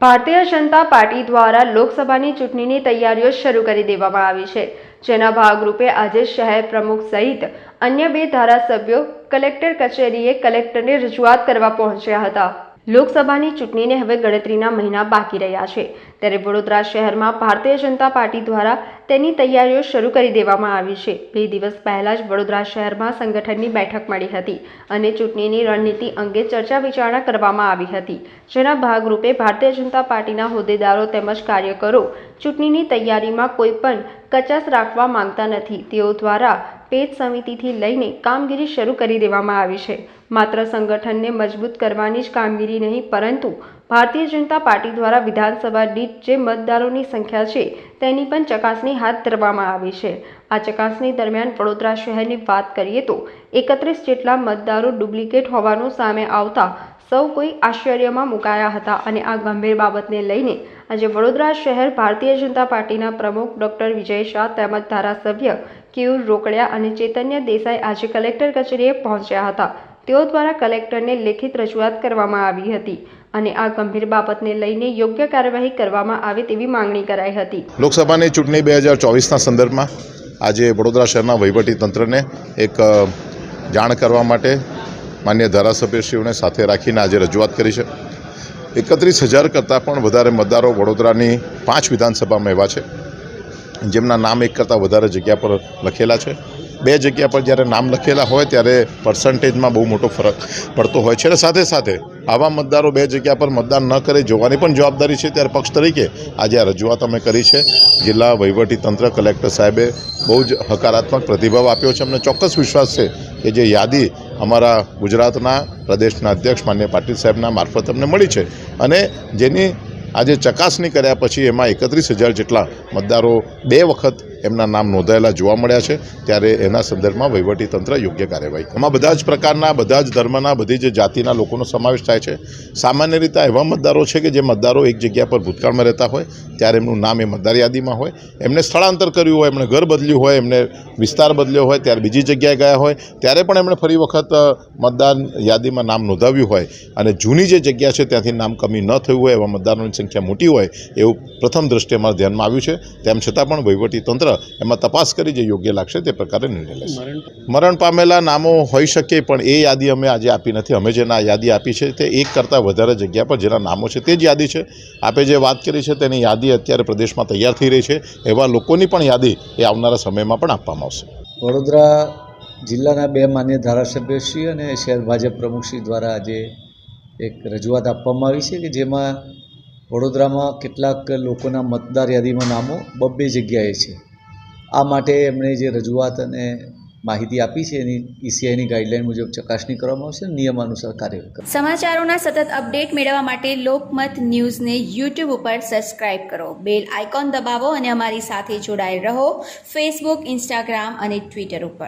Bharatiya Janata party દ્વારા લોકસભાની ચૂંટણીની તૈયારીઓ શરૂ કરી દેવામાં આવી છે, જેના ભાગરૂપે આજે શહેર પ્રમુખ સહિત અન્ય 2 ધારાસભ્યો કલેક્ટર કચેરીએ કલેક્ટરને રજૂઆત કરવા પહોંચ્યા હતા। લોકસભાની ચૂંટણીને હવે ગણતરીના મહિના બાકી રહ્યા છે, ત્યારે વડોદરા શહેરમાં ભારતીય જનતા પાર્ટી દ્વારા તેની તૈયારીઓ શરૂ કરી દેવામાં આવી છે। 2 દિવસ પહેલા જ વડોદરા શહેરમાં સંગઠનની બેઠક મળી હતી અને ચૂંટણીની રણનીતિ અંગે ચર્ચા વિચારણા કરવામાં આવી હતી, જેના ભાગરૂપે ભારતીય જનતા પાર્ટીના હોદ્દેદારો તેમજ કાર્યકરો ચૂંટણીની તૈયારીમાં કોઈ પણ કચાશ રાખવા માંગતા નથી। તેઓ દ્વારા પેજ સમિતિથી લઈને કામગીરી શરૂ કરી દેવામાં આવી છે। માત્ર સંગઠનને મજબૂત કરવાની જ કામગીરી નહીં, પરંતુ ભારતીય જનતા પાર્ટી દ્વારા વિધાનસભા દીઠ જે મતદારોની સંખ્યા છે તેની પણ ચકાસણી હાથ ધરવામાં આવી છે। આ ચકાસણી દરમિયાન વડોદરા શહેરની વાત કરીએ તો 31 જેટલા મતદારો ડુપ્લિકેટ હોવાનું સામે આવતા સૌ કોઈ આશ્ચર્યમાં મુકાયા હતા અને આ ગંભીર બાબતને લઈને આજે વડોદરા શહેર ભારતીય જનતા પાર્ટીના પ્રમુખ ડોક્ટર વિજય શાહ તેમજ ધારાસભ્ય કેયુર રોકડિયા અને ચૈતન્ય દેસાઈ આજે કલેક્ટર કચેરીએ પહોંચ્યા હતા। તેઓ દ્વારા કલેક્ટરને લેખિત રજૂઆત કરવામાં આવી હતી અને આ ગંભીર બાબતને લઈને યોગ્ય કાર્યવાહી કરવામાં આવે તેવી માંગણી કરાઈ હતી। લોકસભાની ચૂંટણી 2024ના સંદર્ભમાં આજે વડોદરા શહેરના વહીવટી તંત્રને એક જાણ કરવા માટે માન્ય ધારાસભ્યશ્રીઓને સાથે રાખીને આજે રજૂઆત કરી છે। 31,000 કરતાં પણ વધારે મતદારો વડોદરાની 5 વિધાનસભામાં એવા છે જેમના નામ એક કરતાં વધારે જગ્યા પર લખેલા છે। 2 જગ્યા પર જ્યારે નામ લખેલા હોય ત્યારે પર્સન્ટેજમાં બહુ મોટો ફરક પડતો હોય છે અને સાથે સાથે આવા મતદારો 2 જગ્યા પર મતદાન ન કરે જોવાની પણ જવાબદારી છે। ત્યારે પક્ષ તરીકે આજે આ રજૂઆત અમે કરી છે। જિલ્લા વહીવટીતંત્ર કલેક્ટર સાહેબે બહુ જ હકારાત્મક પ્રતિભાવ આપ્યો છે। અમને ચોક્કસ વિશ્વાસ છે કે જે યાદી અમારા ગુજરાતના પ્રદેશના અધ્યક્ષ માન્ય પાટીલ સાહેબના મારફત અમને મળી છે અને જેની આજે ચકાસણી કર્યા પછી એમાં 31,000 જેટલા મતદારો 2 વખત એમના નામ નોંધાયેલા જોવા મળ્યા છે। ત્યારે એના સંદર્ભમાં વહીવટીતંત્ર યોગ્ય કાર્યવાહી એમાં બધા જ પ્રકારના, બધા જ ધર્મના, બધી જ જાતિના લોકોનો સમાવેશ થાય છે। સામાન્ય રીતે એવા મતદારો છે કે જે મતદારો એક જગ્યા પર ભૂતકાળમાં રહેતા હોય ત્યારે એમનું નામ એ મતદાર યાદીમાં હોય, એમને સ્થળાંતર કર્યું હોય, એમણે ઘર બદલ્યું હોય, એમને વિસ્તાર બદલ્યો હોય, ત્યારે બીજી જગ્યાએ ગયા હોય ત્યારે પણ એમણે ફરી વખત મતદાર યાદીમાં નામ નોંધાવ્યું હોય અને જૂની જે જગ્યા છે ત્યાંથી નામ કમી ન થયું હોય એવા મતદારોની સંખ્યા મોટી હોય એવું પ્રથમ દ્રષ્ટિએ અમારા ધ્યાનમાં આવ્યું છે। તેમ છતાં પણ વહીવટીતંત્ર એમાં તપાસ કરી જે યોગ્ય લાગશે તે પ્રકારે નિર્ણય લેશે। મરણ પામેલા નામો હોઈ શકે પણ એ યાદી અમે આજે આપી નથી। અમે જેના યાદી આપી છે તે 1 કરતાં વધારે જગ્યા પર જેના નામો છે તે જ યાદી છે। આપે જે વાત કરી છે તેની યાદી અત્યારે પ્રદેશમાં તૈયાર થઈ રહી છે। એવા લોકોની પણ યાદી એ આવનારા સમયમાં પણ આપવામાં આવશે। વડોદરા જિલ્લાના 2 માન્ય ધારાસભ્યશ્રી અને શહેર ભાજપ પ્રમુખશ્રી દ્વારા આજે એક રજૂઆત આપવામાં આવી છે કે જેમાં વડોદરામાં કેટલાક લોકોના મતદાર યાદીમાં નામો 2 જગ્યાએ છે। આ માટે એમણે જે રજૂઆત અને માહિતી આપી છે એની ઈસીઆઈની ગાઈડલાઈન મુજબ ચકાસણી કરવામાં આવશે, નિયમાનુસાર કાર્યવાહી કરશે। સમાચારોના સતત અપડેટ મેળવવા માટે લોકમત ન્યૂઝને યુટ્યુબ ઉપર સબસ્ક્રાઇબ કરો, બેલ આઇકોન દબાવો અને અમારી સાથે જોડાયેલ રહો ફેસબુક, ઇન્સ્ટાગ્રામ અને ટ્વિટર ઉપર।